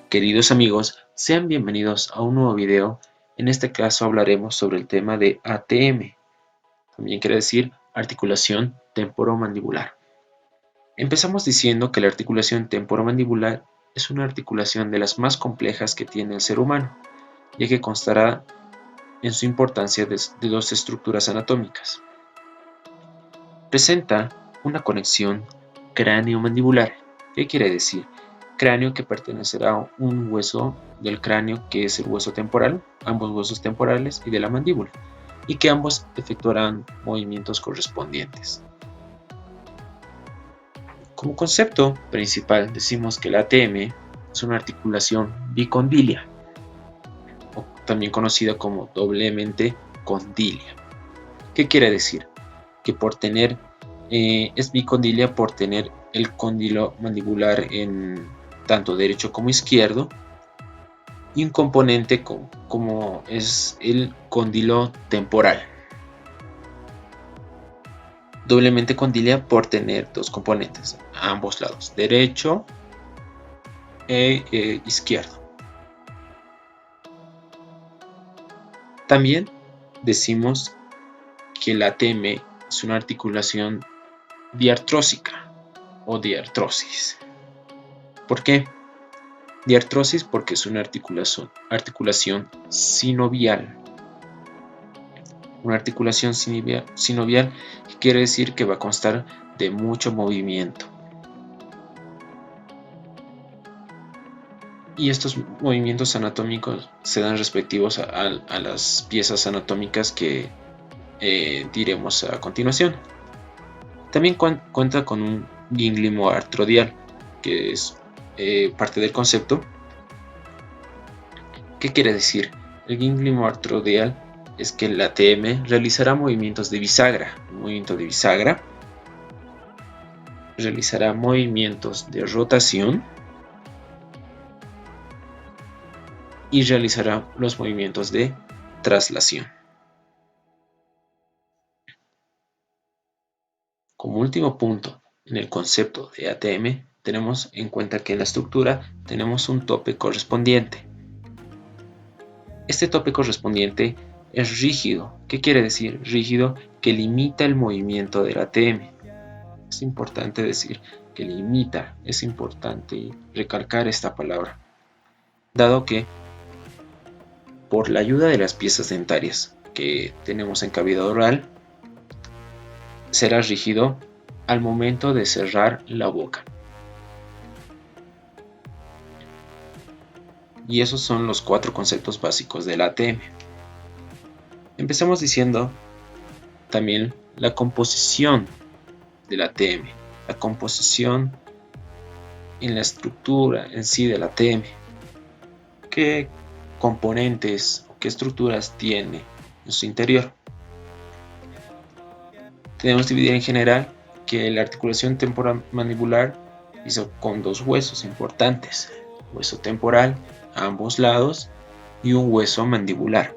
Queridos amigos, sean bienvenidos a un nuevo video. En este caso hablaremos sobre el tema de ATM, también quiere decir articulación temporomandibular. Empezamos diciendo que la articulación temporomandibular es una articulación de las más complejas que tiene el ser humano, ya que constará en su importancia de dos estructuras anatómicas. Presenta una conexión cráneo-mandibular. ¿Qué quiere decir? Cráneo que pertenecerá a un hueso del cráneo que es el hueso temporal, ambos huesos temporales y de la mandíbula, y que ambos efectuarán movimientos correspondientes. Como concepto principal decimos que la ATM es una articulación bicondilia, o también conocida como doblemente condilia. ¿Qué quiere decir? Que es bicondilia por tener el cóndilo mandibular en tanto derecho como izquierdo, y un componente como es el cóndilo temporal. Doblemente condilia por tener dos componentes a ambos lados, derecho e izquierdo. También decimos que la ATM es una articulación diartrósica o diartrosis. ¿Por qué? Diartrosis porque es una articulación sinovial. Una articulación sinovial quiere decir que va a constar de mucho movimiento. Y estos movimientos anatómicos se dan respectivos a las piezas anatómicas que diremos a continuación. También cuenta con un gínglimo artrodial, que es parte del concepto. ¿Qué quiere decir? El gínglimo artrodial es que la ATM realizará movimientos de bisagra. El movimiento de bisagra realizará movimientos de rotación y realizará los movimientos de traslación. Como último punto en el concepto de ATM, tenemos en cuenta que en la estructura tenemos un tope correspondiente. Este tope correspondiente es rígido. ¿Qué quiere decir? Rígido, que limita el movimiento de la ATM. Es importante decir que limita, es importante recalcar esta palabra, dado que por la ayuda de las piezas dentarias que tenemos en cavidad oral, será rígido al momento de cerrar la boca. Y esos son los 4 conceptos básicos de la ATM. Empezamos diciendo también la composición de la ATM, la composición en la estructura en sí de la ATM. ¿Qué componentes o qué estructuras tiene en su interior? Tenemos dividida en general que la articulación temporomandibular hizo con dos huesos importantes, hueso temporal a ambos lados y un hueso mandibular,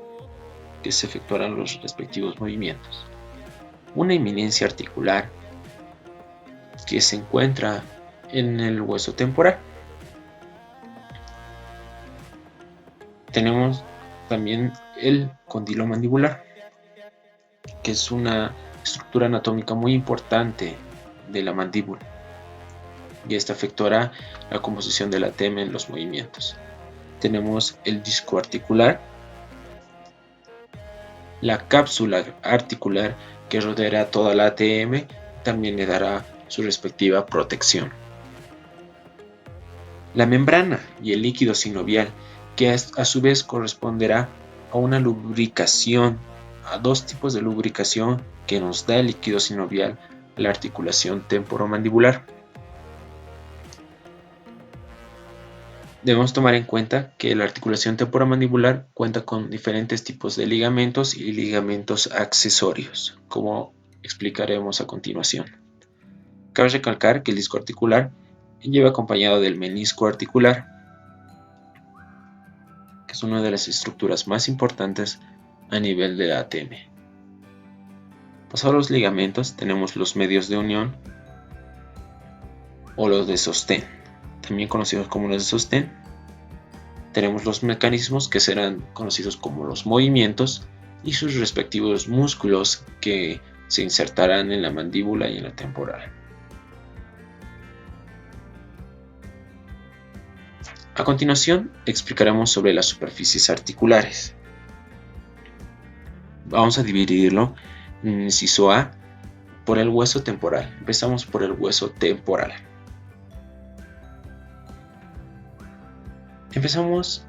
que se efectuarán los respectivos movimientos. Una eminencia articular que se encuentra en el hueso temporal. Tenemos también el cóndilo mandibular, que es una estructura anatómica muy importante de la mandíbula, y esta afectará la composición de la ATM en los movimientos. Tenemos el disco articular, la cápsula articular que rodeará toda la ATM, también le dará su respectiva protección. La membrana y el líquido sinovial, que a su vez corresponderá a una lubricación, a dos tipos de lubricación que nos da el líquido sinovial a la articulación temporomandibular. Debemos tomar en cuenta que la articulación temporomandibular cuenta con diferentes tipos de ligamentos y ligamentos accesorios, como explicaremos a continuación. Cabe recalcar que el disco articular lleva acompañado del menisco articular. que es una de las estructuras más importantes a nivel de ATM. Pasado a los ligamentos, tenemos los medios de unión o los de sostén, también conocidos como los de sostén. Tenemos los mecanismos, que serán conocidos como los movimientos, y sus respectivos músculos que se insertarán en la mandíbula y en la temporal. A continuación, explicaremos sobre las superficies articulares. Vamos a dividirlo en inciso A por el hueso temporal. Empezamos por el hueso temporal. Empezamos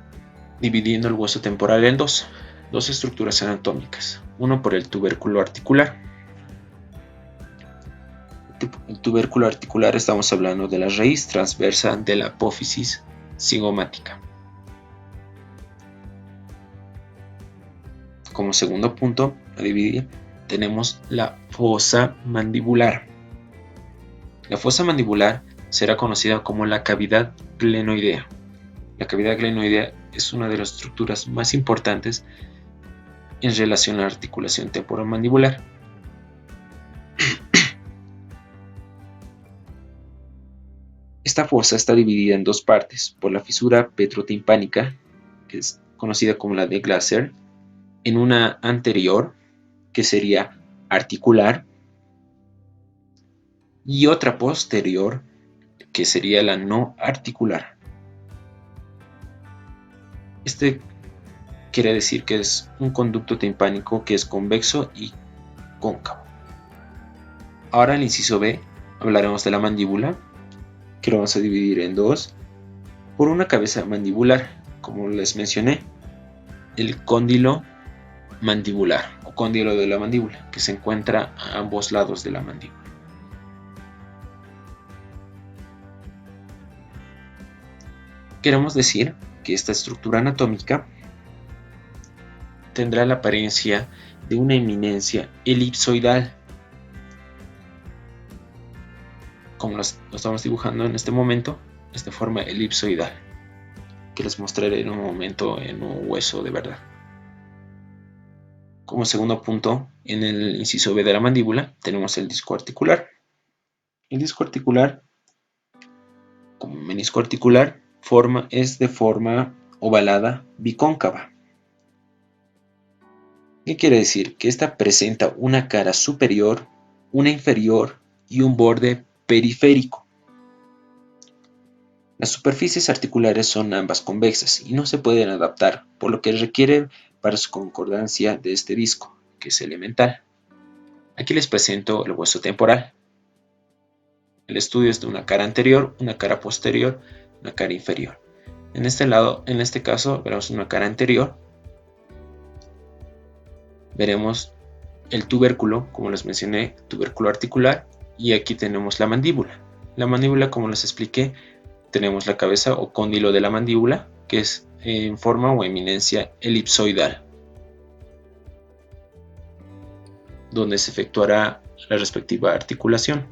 dividiendo el hueso temporal en dos estructuras anatómicas. Uno por el tubérculo articular. El tubérculo articular, estamos hablando de la raíz transversa de la apófisis cigomática. Como segundo punto a dividir, tenemos la fosa mandibular. La fosa mandibular será conocida como la cavidad glenoidea. La cavidad glenoidea es una de las estructuras más importantes en relación a la articulación temporomandibular. Esta fosa está dividida en dos partes por la fisura petrotimpánica, que es conocida como la de Glaser, en una anterior, que sería articular, y otra posterior, que sería la no articular. Este quiere decir que es un conducto timpánico que es convexo y cóncavo. Ahora el inciso B, hablaremos de la mandíbula, que lo vamos a dividir en dos, por una cabeza mandibular, como les mencioné, el cóndilo mandibular o cóndilo de la mandíbula, que se encuentra a ambos lados de la mandíbula. Queremos decir que esta estructura anatómica tendrá la apariencia de una eminencia elipsoidal, como lo estamos dibujando en este momento, esta forma elipsoidal, que les mostraré en un momento en un hueso de verdad. Como segundo punto, en el inciso B de la mandíbula, tenemos el disco articular. El disco articular, como menisco articular, es de forma ovalada bicóncava. ¿Qué quiere decir? Que esta presenta una cara superior, una inferior y un borde periférico. Las superficies articulares son ambas convexas y no se pueden adaptar, por lo que requiere para su concordancia de este disco, que es elemental. Aquí les presento el hueso temporal. El estudio es de una cara anterior, una cara posterior, una cara inferior. En este caso, veremos una cara anterior. Veremos el tubérculo, como les mencioné, tubérculo articular, y aquí tenemos la mandíbula. La mandíbula, como les expliqué, tenemos la cabeza o cóndilo de la mandíbula, que es en forma o eminencia elipsoidal, donde se efectuará la respectiva articulación.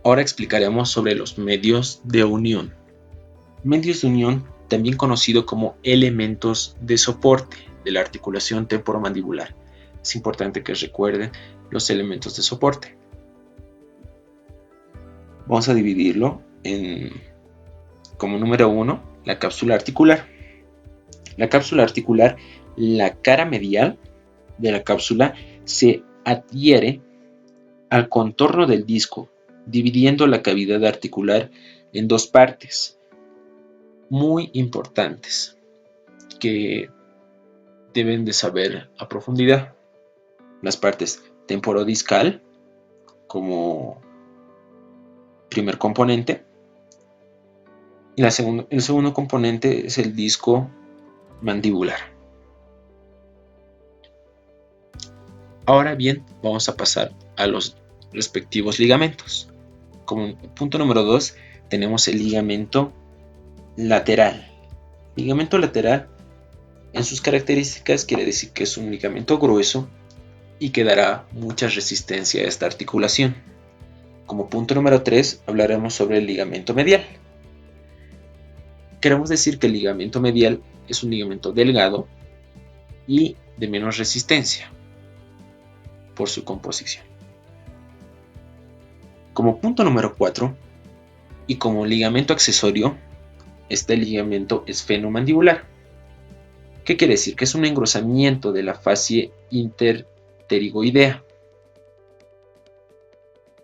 Ahora explicaremos sobre los medios de unión. Medios de unión, también conocido como elementos de soporte de la articulación temporomandibular. Es importante que recuerden los elementos de soporte. Vamos a dividirlo como número 1, la cápsula articular. La cápsula articular, la cara medial de la cápsula se adhiere al contorno del disco, dividiendo la cavidad articular en dos partes muy importantes que deben de saber a profundidad. Las partes temporodiscal como primer componente, y el segundo componente es el disco mandibular. Ahora bien, vamos a pasar a los respectivos ligamentos. Como punto número 2 tenemos el ligamento lateral. Ligamento lateral, en sus características, quiere decir que es un ligamento grueso y que dará mucha resistencia a esta articulación. Como punto número 3 hablaremos sobre el ligamento medial. Queremos decir que el ligamento medial es un ligamento delgado y de menos resistencia por su composición. Como punto número 4 y como ligamento accesorio, este ligamento esfenomandibular. ¿Qué quiere decir? Que es un engrosamiento de la fascie interpterigoidea.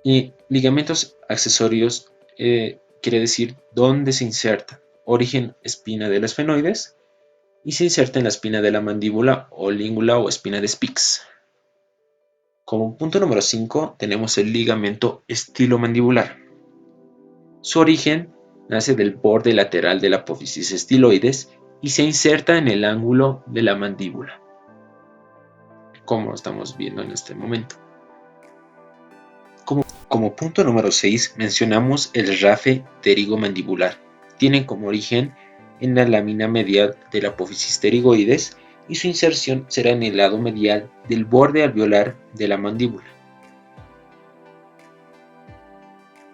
Y ligamentos accesorios quiere decir dónde se inserta. Origen espina de los esfenoides y se inserta en la espina de la mandíbula o língula o espina de Spix. Como punto número 5 tenemos el ligamento estilomandibular. Su origen nace del borde lateral de la apófisis estiloides y se inserta en el ángulo de la mandíbula, como estamos viendo en este momento. Como punto número 6 mencionamos el rafe pterigomandibular. Tienen como origen en la lámina medial de la apófisis pterigoides y su inserción será en el lado medial del borde alveolar de la mandíbula.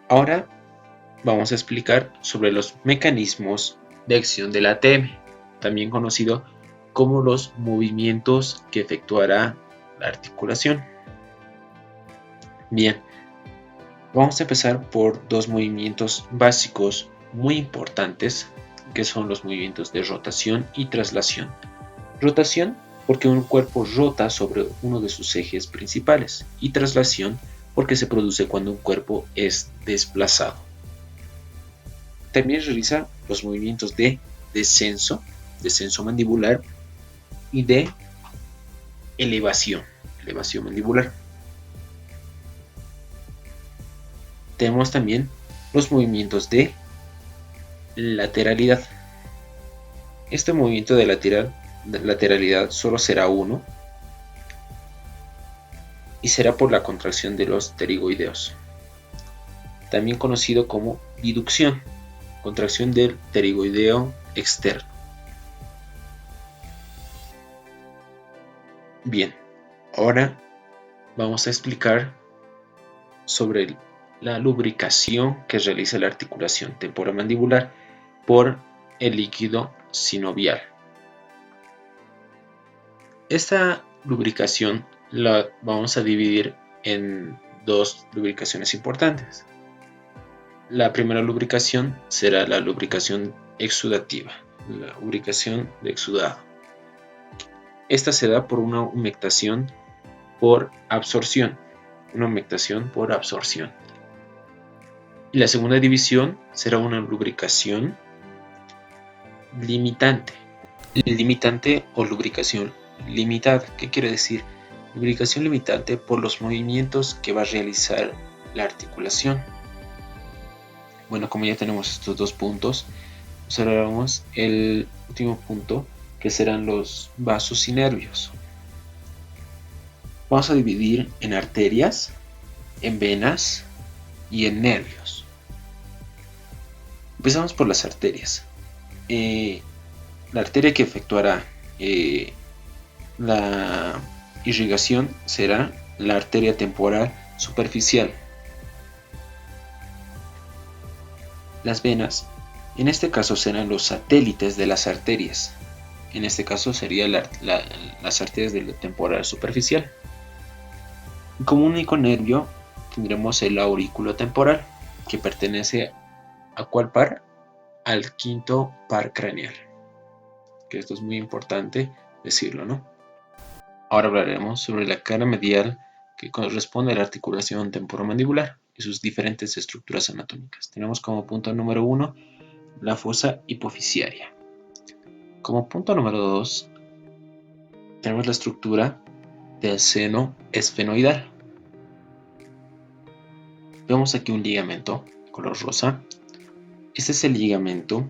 Ahora vamos a explicar sobre los mecanismos de acción del ATM, también conocido como los movimientos que efectuará la articulación. Bien, vamos a empezar por dos movimientos básicos muy importantes, que son los movimientos de rotación y traslación. Rotación porque un cuerpo rota sobre uno de sus ejes principales, y traslación porque se produce cuando un cuerpo es desplazado. También realiza los movimientos de descenso mandibular, y de elevación mandibular. Tenemos también los movimientos de lateralidad. Este movimiento de lateralidad solo será uno y será por la contracción de los pterigoideos, también conocido como biducción, contracción del pterigoideo externo. Bien, ahora vamos a explicar sobre la lubricación que realiza la articulación temporomandibular por el líquido sinovial. Esta lubricación la vamos a dividir en dos lubricaciones importantes. La primera lubricación será la lubricación exudativa, la lubricación de exudado. Esta se da por una humectación por absorción, Y la segunda división será una lubricación limitante. Limitante o lubricación limitada. ¿Qué quiere decir? Lubricación limitante por los movimientos que va a realizar la articulación. Bueno, como ya tenemos estos dos puntos, observamos el último punto, que serán los vasos y nervios. Vamos a dividir en arterias, en venas y en nervios. Empezamos por las arterias. La arteria que efectuará la irrigación será la arteria temporal superficial. Las venas, en este caso, serán los satélites de las arterias. En este caso serían las arterias de la temporal superficial. Como único nervio tendremos el aurículo temporal, que pertenece ¿a cuál par? Al quinto par craneal. Que esto es muy importante decirlo, ¿no? Ahora hablaremos sobre la cara medial, que corresponde a la articulación temporomandibular y sus diferentes estructuras anatómicas. Tenemos como punto número 1 la fosa hipofisiaria. Como punto número 2 tenemos la estructura del seno esfenoidal. Vemos aquí un ligamento color rosa. Este es el ligamento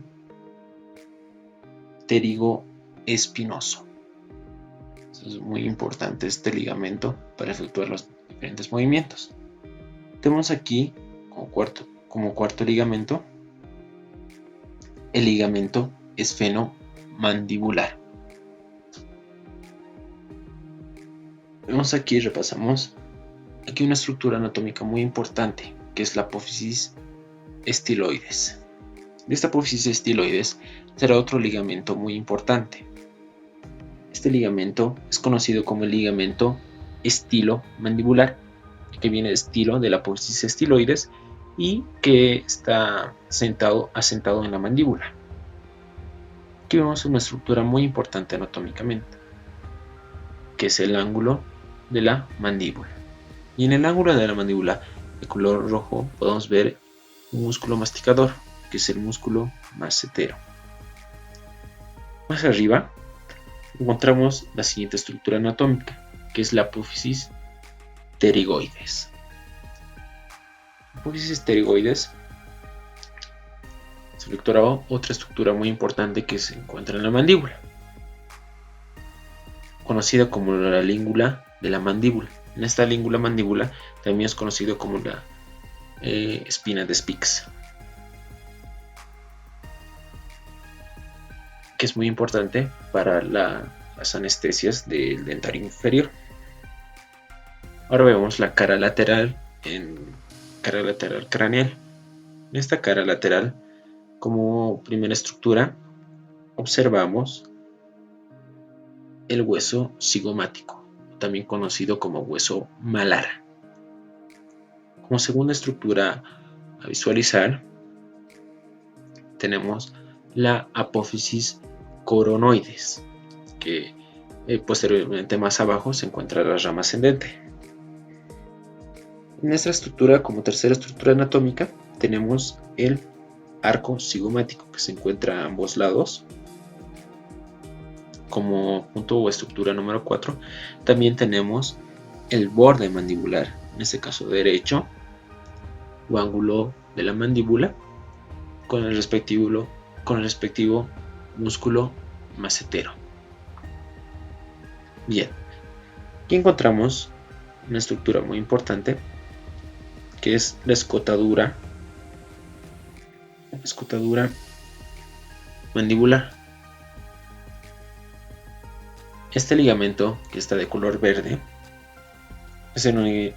pterigoespinoso. Es muy importante este ligamento para efectuar los diferentes movimientos. Tenemos aquí como cuarto ligamento el ligamento esfenomandibular. Vemos aquí, repasamos aquí una estructura anatómica muy importante, que es la apófisis estiloides. De esta apófisis estiloides será otro ligamento muy importante. Este ligamento es conocido como el ligamento estilomandibular, que viene de estilo de la apófisis estiloides y que está asentado en la mandíbula. Aquí vemos una estructura muy importante anatómicamente, que es el ángulo de la mandíbula. Y en el ángulo de la mandíbula de color rojo podemos ver un músculo masticador, que es el músculo massetero. Más arriba encontramos la siguiente estructura anatómica, que es la apófisis pterigoides. La apófisis pterigoides selecciona otra estructura muy importante que se encuentra en la mandíbula, conocida como la língula de la mandíbula. En esta língula mandíbula también es conocido como la espina de Spix, que es muy importante para las anestesias del dentario inferior. Ahora vemos la cara lateral craneal. En esta cara lateral, como primera estructura, observamos el hueso cigomático, también conocido como hueso malar. Como segunda estructura a visualizar, tenemos la apófisis coronoides, que posteriormente más abajo se encuentra la rama ascendente. En esta estructura, como tercera estructura anatómica, tenemos el arco cigomático, que se encuentra a ambos lados. Como punto o estructura número 4, también tenemos el borde mandibular, en este caso derecho, o ángulo de la mandíbula, con el respectivo músculo massetero. Bien, aquí encontramos una estructura muy importante, que es la escotadura mandibular. Este ligamento, que está de color verde, es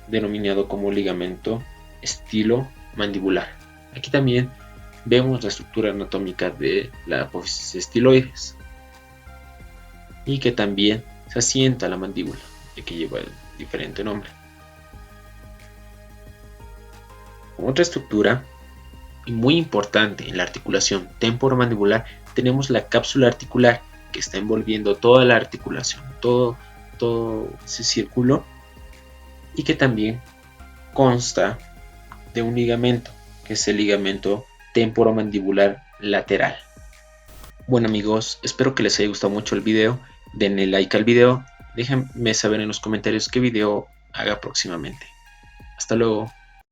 denominado como ligamento estilomandibular. Aquí también vemos la estructura anatómica de la apófisis estiloides y que también se asienta a la mandíbula, ya que lleva el diferente nombre. Otra estructura y muy importante en la articulación temporomandibular, tenemos la cápsula articular, que está envolviendo toda la articulación, todo ese círculo, y que también consta de un ligamento, que es el ligamento temporomandibular lateral. Bueno amigos, espero que les haya gustado mucho el video. Denle like al video, déjenme saber en los comentarios qué video haga próximamente. Hasta luego.